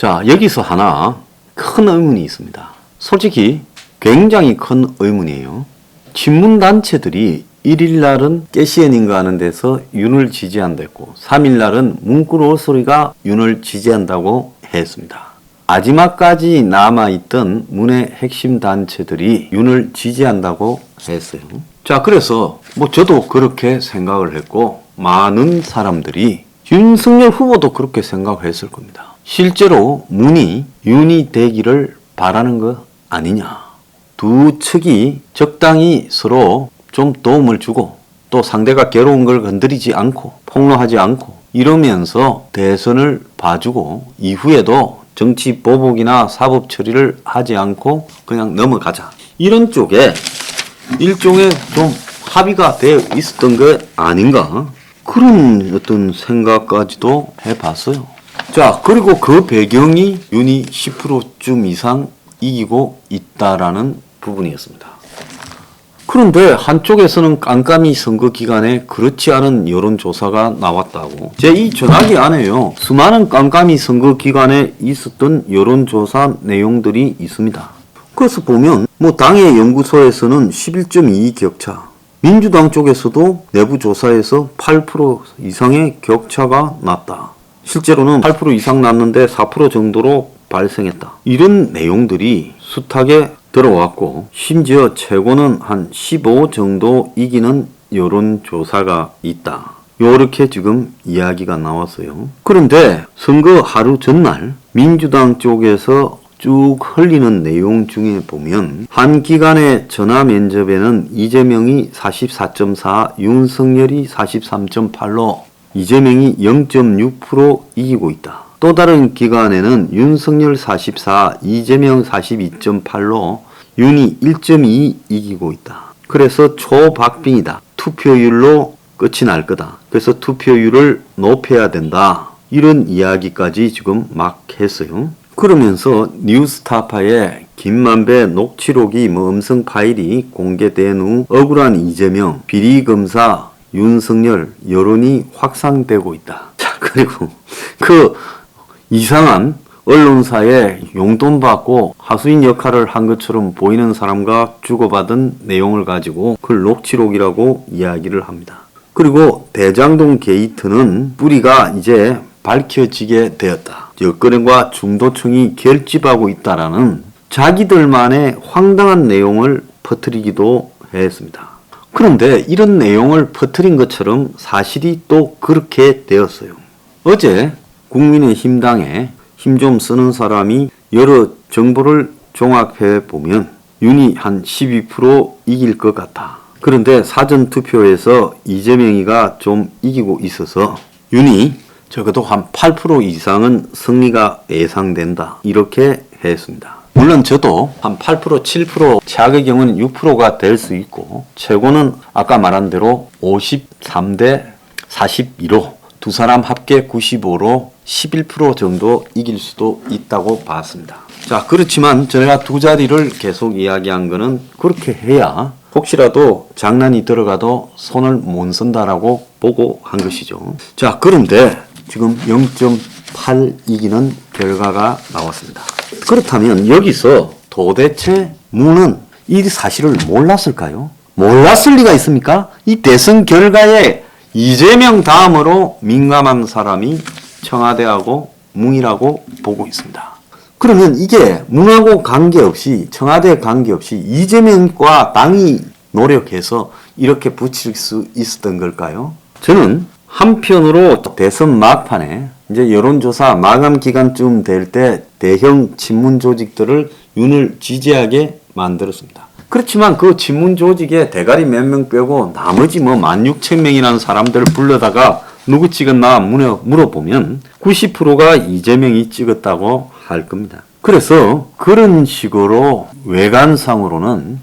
자, 여기서 하나 큰 의문이 있습니다. 솔직히 굉장히 큰 의문이에요. 친문단체들이 1일날은 깨시엔인가 하는 데서 윤을 지지한다고, 3일날은 문구로 소리가 윤을 지지한다고 했습니다. 마지막까지 남아있던 문의 핵심 단체들이 윤을 지지한다고 했어요. 자, 그래서 저도 그렇게 생각을 했고 많은 사람들이 윤석열 후보도 그렇게 생각했을 겁니다. 실제로 문이 윤이 되기를 바라는 거 아니냐. 두 측이 적당히 서로 좀 도움을 주고 또 상대가 괴로운 걸 건드리지 않고 폭로하지 않고 이러면서 대선을 봐주고 이후에도 정치 보복이나 사법 처리를 하지 않고 그냥 넘어가자. 이런 쪽에 일종의 좀 합의가 되어 있었던 것 아닌가? 그런 어떤 생각까지도 해봤어요. 자, 그리고 그 배경이 윤이 10%쯤 이상 이기고 있다라는 부분이었습니다. 그런데 한쪽에서는 깜깜이 선거 기간에 그렇지 않은 여론조사가 나왔다고. 제 이 전화기 안에요. 수많은 깜깜이 선거 기간에 있었던 여론조사 내용들이 있습니다. 그래서 보면 당의 연구소에서는 11.22 격차, 민주당 쪽에서도 내부 조사에서 8% 이상의 격차가 났다. 실제로는 8% 이상 났는데 4% 정도로 발생했다. 이런 내용들이 숱하게 들어왔고 심지어 최고는 한 15 정도 이기는 여론조사가 있다. 요렇게 지금 이야기가 나왔어요. 그런데 선거 하루 전날 민주당 쪽에서 쭉 흘리는 내용 중에 보면 한 기간의 전화 면접에는 이재명이 44.4, 윤석열이 43.8로 이재명이 0.6% 이기고 있다. 또 다른 기간에는 윤석열 44, 이재명 42.8로 윤이 1.2 이기고 있다. 그래서 초박빙이다. 투표율로 끝이 날 거다. 그래서 투표율을 높여야 된다. 이런 이야기까지 지금 막 했어요. 그러면서 뉴스타파의 김만배 녹취록이 음성 파일이 공개된 후 억울한 이재명, 비리검사, 윤석열 여론이 확산되고 있다. 자, 그리고 그 이상한 언론사에 용돈 받고 하수인 역할을 한 것처럼 보이는 사람과 주고받은 내용을 가지고 그걸 녹취록이라고 이야기를 합니다. 그리고 대장동 게이트는 뿌리가 이제 밝혀지게 되었다. 여권과 중도층이 결집하고 있다라는 자기들만의 황당한 내용을 퍼뜨리기도 했습니다. 그런데 이런 내용을 퍼뜨린 것처럼 사실이 또 그렇게 되었어요. 어제 국민의힘당에 힘 좀 쓰는 사람이 여러 정보를 종합해 보면 윤이 한 12% 이길 것 같아. 그런데 사전투표에서 이재명이가 좀 이기고 있어서 윤이 적어도 한 8% 이상은 승리가 예상된다. 이렇게 했습니다. 물론 저도 한 8%, 7%, 최악의 경우는 6%가 될 수 있고 최고는 아까 말한 대로 53대 42로 두 사람 합계 95로 11% 정도 이길 수도 있다고 봤습니다. 자, 그렇지만 제가 두 자리를 계속 이야기한 거는 그렇게 해야 혹시라도 장난이 들어가도 손을 못 쓴다라고 보고 한 것이죠. 자, 그런데 지금 0.8 이기는 결과가 나왔습니다. 그렇다면 여기서 도대체 문은 이 사실을 몰랐을까요? 몰랐을 리가 있습니까? 이 대선 결과에 이재명 다음으로 민감한 사람이 청와대하고 뭉이라고 보고 있습니다. 그러면 이게 문하고 관계없이 청와대 관계없이 이재명과 당이 노력해서 이렇게 붙일 수 있었던 걸까요? 저는 한편으로 대선 막판에 이제 여론조사 마감 기간쯤 될 때 대형 친문 조직들을 윤을 지지하게 만들었습니다. 그렇지만 그 친문 조직에 대가리 몇 명 빼고 나머지 16,000명이라는 사람들을 불러다가 누구 찍었나 물어보면 90%가 이재명이 찍었다고 할 겁니다. 그래서 그런 식으로 외관상으로는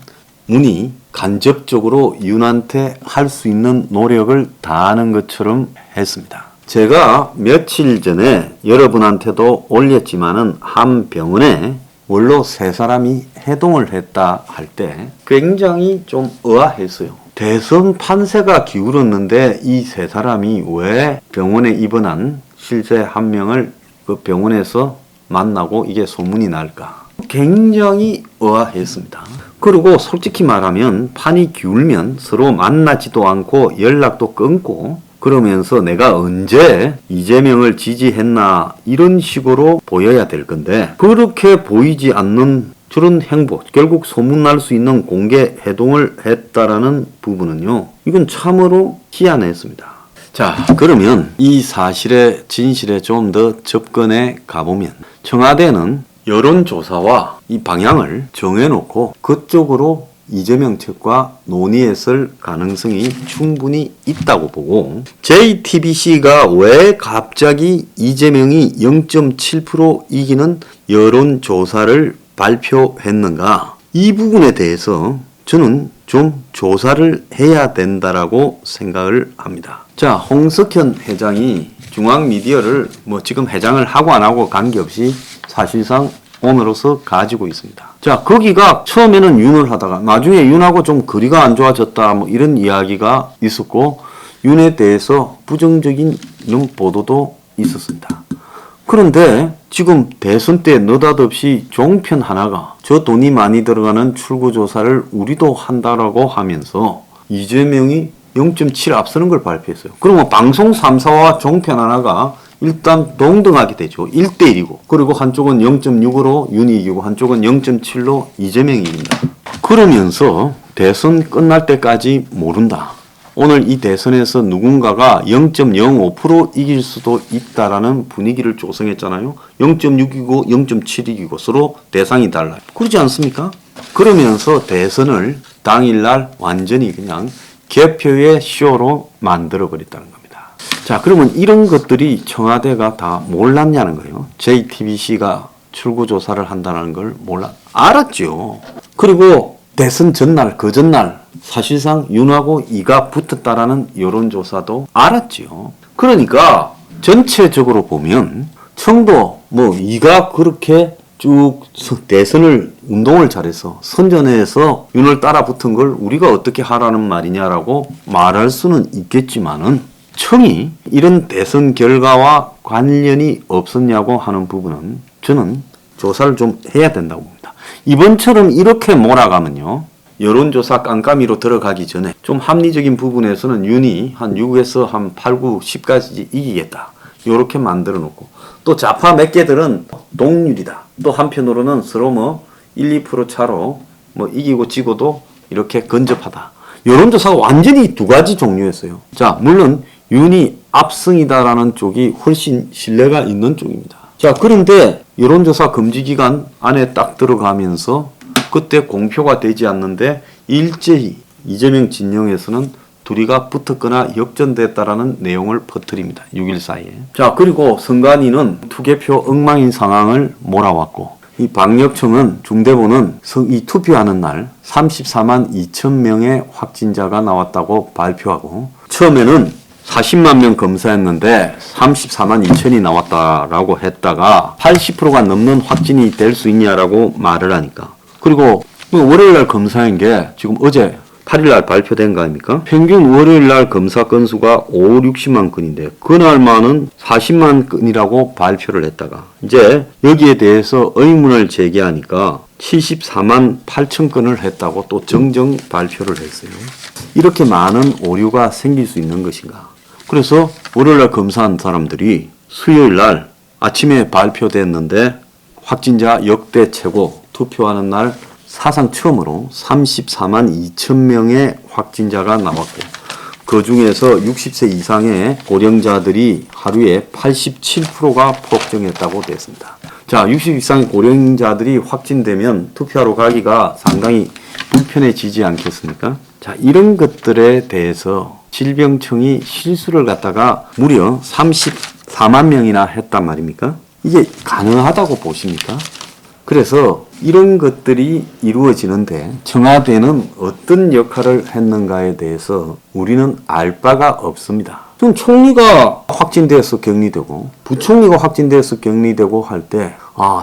문이 간접적으로 윤한테 할 수 있는 노력을 다하는 것처럼 했습니다. 제가 며칠 전에 여러분한테도 올렸지만은 한 병원에 원로 세 사람이 해동을 했다 할 때 굉장히 좀 의아했어요. 대선 판세가 기울었는데 이 세 사람이 왜 병원에 입원한 실제 한 명을 그 병원에서 만나고 이게 소문이 날까? 굉장히 의아했습니다. 그리고 솔직히 말하면 판이 기울면 서로 만나지도 않고 연락도 끊고 그러면서 내가 언제 이재명을 지지했나 이런 식으로 보여야 될 건데 그렇게 보이지 않는 저런 행보, 결국 소문날 수 있는 공개 해동을 했다라는 부분은요. 이건 참으로 희한했습니다. 자, 그러면 이 사실의 진실에 좀 더 접근해 가보면 청와대는 여론조사와 이 방향을 정해놓고 그쪽으로 이재명 측과 논의했을 가능성이 충분히 있다고 보고 JTBC가 왜 갑자기 이재명이 0.7% 이기는 여론조사를 발표했는가 이 부분에 대해서 저는 좀 조사를 해야 된다라고 생각을 합니다. 자, 홍석현 회장이 중앙미디어를 지금 회장을 하고 안 하고 관계없이 사실상 오늘로서 가지고 있습니다. 자, 거기가 처음에는 윤을 하다가 나중에 윤하고 좀 거리가 안 좋아졌다 이런 이야기가 있었고 윤에 대해서 부정적인 이런 보도도 있었습니다. 그런데 지금 대선 때 느닷없이 종편 하나가 저 돈이 많이 들어가는 출구조사를 우리도 한다라고 하면서 이재명이 0.7 앞서는 걸 발표했어요. 그러면 방송 3사와 종편 하나가 일단 동등하게 되죠. 1대1이고 그리고 한쪽은 0.6으로 윤이 이기고 한쪽은 0.7로 이재명이 이긴다. 그러면서 대선 끝날 때까지 모른다. 오늘 이 대선에서 누군가가 0.05% 이길 수도 있다라는 분위기를 조성했잖아요. 0.6이고 0.7이고 서로 대상이 달라요. 그렇지 않습니까? 그러면서 대선을 당일날 완전히 그냥 개표의 쇼로 만들어버렸다는 겁니다. 자, 그러면 이런 것들이 청와대가 다 몰랐냐는 거예요. JTBC가 출구조사를 한다는 걸 알았죠. 그리고 대선 전날, 그 전날 사실상 윤하고 이가 붙었다라는 여론조사도 알았죠. 그러니까 전체적으로 보면 청도 이가 그렇게 쭉 대선을 운동을 잘해서 선전해서 윤을 따라 붙은 걸 우리가 어떻게 하라는 말이냐라고 말할 수는 있겠지만은 청이 이런 대선 결과와 관련이 없었냐고 하는 부분은 저는 조사를 좀 해야 된다고 봅니다. 이번처럼 이렇게 몰아가면요. 여론조사 깜깜이로 들어가기 전에 좀 합리적인 부분에서는 윤이 한 6에서 한 8, 9, 10까지 이기겠다. 이렇게 만들어 놓고 또 좌파 몇 개들은 동률이다. 또 한편으로는 서로 1, 2% 차로 이기고 지고도 이렇게 근접하다. 여론조사가 완전히 두 가지 종류였어요. 자, 물론 윤이 압승이다라는 쪽이 훨씬 신뢰가 있는 쪽입니다. 자, 그런데 여론조사 금지기간 안에 딱 들어가면서 그때 공표가 되지 않는데 일제히 이재명 진영에서는 둘이가 붙었거나 역전됐다라는 내용을 퍼뜨립니다. 6일 사이에. 자, 그리고 선관위는 투개표 엉망인 상황을 몰아왔고 이 방역청은 중대본은 이 투표하는 날 34만 2천 명의 확진자가 나왔다고 발표하고 처음에는 40만 명 검사했는데 34만 2천이 나왔다라고 했다가 80%가 넘는 확진이 될 수 있냐라고 말을 하니까 그리고 월요일날 검사한 게 지금 어제 8일날 발표된 거 아닙니까? 평균 월요일날 검사 건수가 5, 60만 건인데 그날만은 40만 건이라고 발표를 했다가 이제 여기에 대해서 의문을 제기하니까 74만 8천 건을 했다고 또 정정 발표를 했어요. 이렇게 많은 오류가 생길 수 있는 것인가? 그래서 월요일날 검사한 사람들이 수요일날 아침에 발표됐는데 확진자 역대 최고 투표하는 날 사상 처음으로 34만 2천 명의 확진자가 나왔고 그 중에서 60세 이상의 고령자들이 하루에 87%가 폭증했다고 됐습니다. 자, 60 이상의 고령자들이 확진되면 투표하러 가기가 상당히 불편해지지 않겠습니까? 자, 이런 것들에 대해서 질병청이 실수를 갖다가 무려 34만 명이나 했단 말입니까? 이게 가능하다고 보십니까? 그래서 이런 것들이 이루어지는데 청와대는 어떤 역할을 했는가에 대해서 우리는 알 바가 없습니다. 지금 총리가 확진돼서 격리되고 부총리가 확진돼서 격리되고 할 때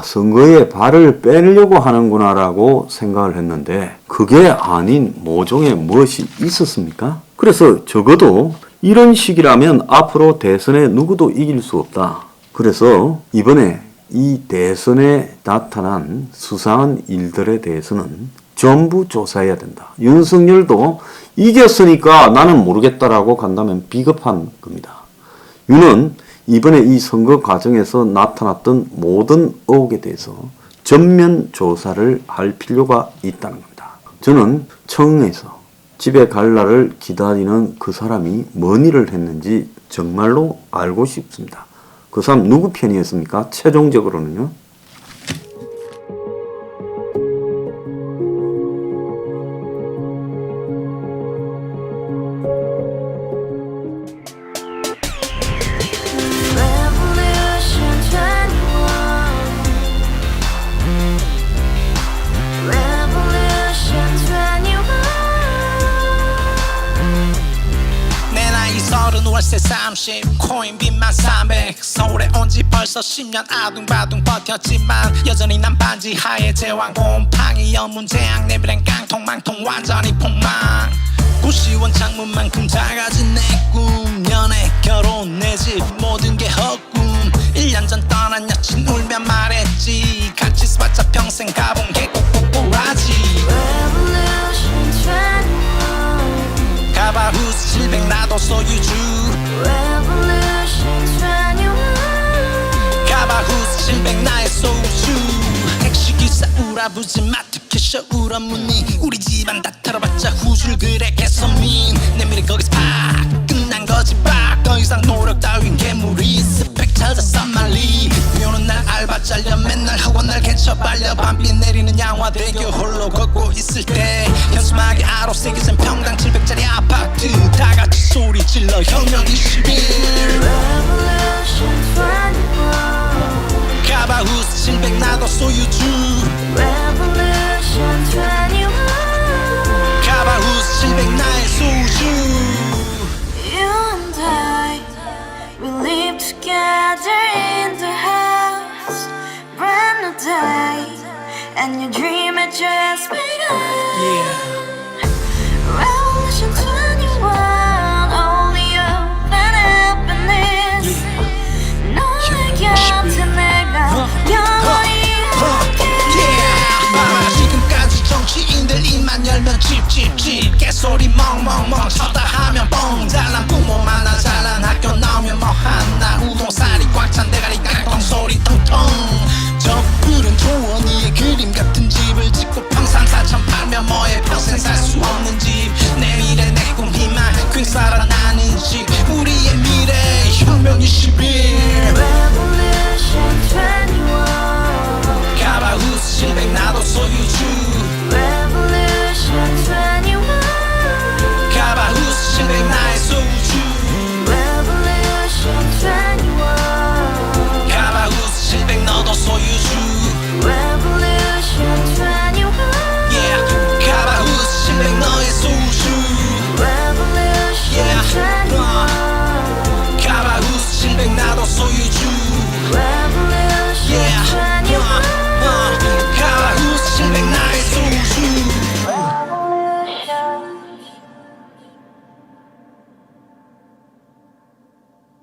선거에 발을 빼려고 하는구나라고 생각을 했는데 그게 아닌 모종의 무엇이 있었습니까? 그래서 적어도 이런 식이라면 앞으로 대선에 누구도 이길 수 없다. 그래서 이번에 이 대선에 나타난 수상한 일들에 대해서는 전부 조사해야 된다. 윤석열도 이겼으니까 나는 모르겠다라고 간다면 비겁한 겁니다. 윤은 이번에 이 선거 과정에서 나타났던 모든 의혹에 대해서 전면 조사를 할 필요가 있다는 겁니다. 저는 청에서 집에 갈 날을 기다리는 그 사람이 뭔 일을 했는지 정말로 알고 싶습니다. 그 사람 누구 편이었습니까? 최종적으로는요. 월세 30 코인빚만 300 서울에 온 지 벌써 10년 아둥바둥 버텼지만 여전히 난 반지 하에 제왕 곰팡이 연문제약 내 미래는 깡통망통 완전히 폭망 고시원 창문만큼 작아진 내 꿈 연애 결혼 내 집 모든 게 헛꿈 1년 전 떠난 여친 울며 말했지 같이 써봤자 평생 가본 게 꼭꼭꼭하지 가바후스 700 나도 소유주 가바후스 700 나의 소유주 택시기사 우라부지 마트 캐셔 울어문니 우리 집안 다 털어봤자 후줄 그래 개선민 내 미래 거기서 팍 끝난 거지 팍더 이상 노력 따윈 괴물이 스펙 찾아서 말리 비오는 날 알바 잘려 맨날 학원 날 개쳐 빨려 밤비 내리는 양화대교 홀로 걷고 있을 때 현수막에 아로 새겨진 평당 700짜리 아파트 다같이 소리 질러 혁명 21 가바후스 700 나도 소유주 가바후스 700 나의 소유주 You and I, we live together in the house, brand new day, and your dream had just been